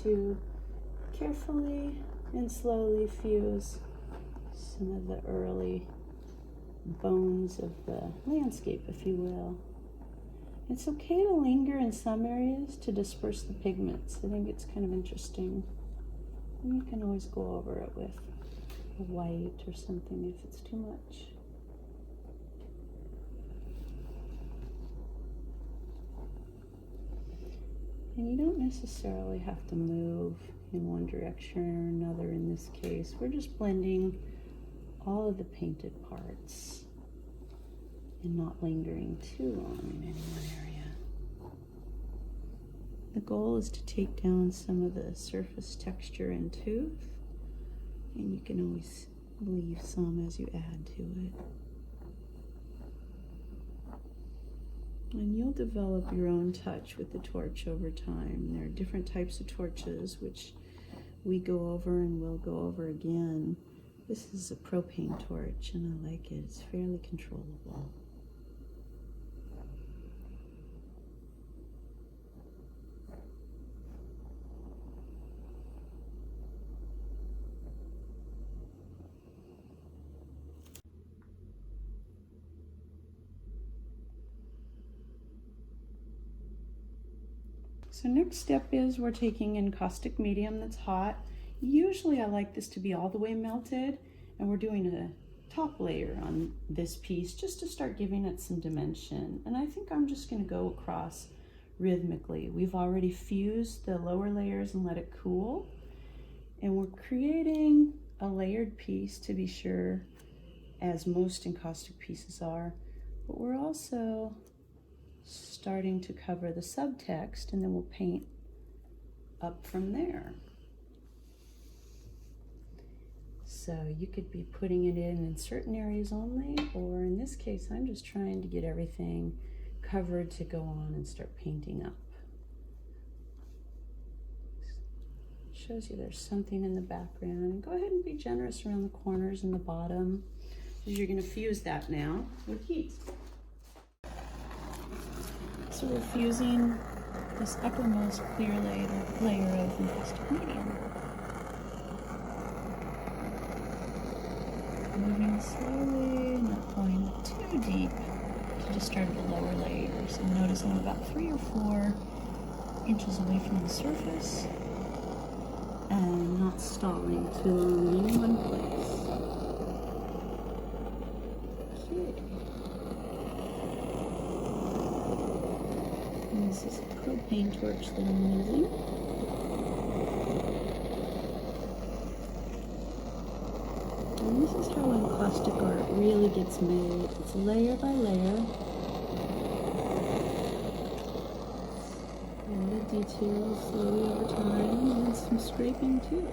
to carefully and slowly fuse some of the early bones of the landscape, if you will. It's okay to linger in some areas to disperse the pigments. I think it's kind of interesting. And you can always go over it with a white or something if it's too much. And you don't necessarily have to move in one direction or another in this case. We're just blending all of the painted parts and not lingering too long in any one area. The goal is to take down some of the surface texture and tooth, and you can always leave some as you add to it. And you'll develop your own touch with the torch over time. There are different types of torches, which we go over and we'll go over again. This is a propane torch, and I like it. It's fairly controllable. So next step is we're taking encaustic medium that's hot. Usually I like this to be all the way melted, and we're doing a top layer on this piece just to start giving it some dimension. And I think I'm just going to go across rhythmically. We've already fused the lower layers and let it cool, and we're creating a layered piece to be sure, as most encaustic pieces are, but we're also starting to cover the subtext, and then we'll paint up from there. So you could be putting it in certain areas only, or in this case, I'm just trying to get everything covered to go on and start painting up. Shows you there's something in the background. And go ahead and be generous around the corners and the bottom, because you're going to fuse that now with heat. So we're fusing this uppermost clear layer of encaustic medium. Moving slowly, not going too deep, to just start at the lower layers. And notice I'm about 3 or 4 inches away from the surface and not stalling too long in one place. Okay. And this is a propane torch that I'm using. And this is how encaustic art really gets made. It's layer by layer. And the details slowly over time, and some scraping too.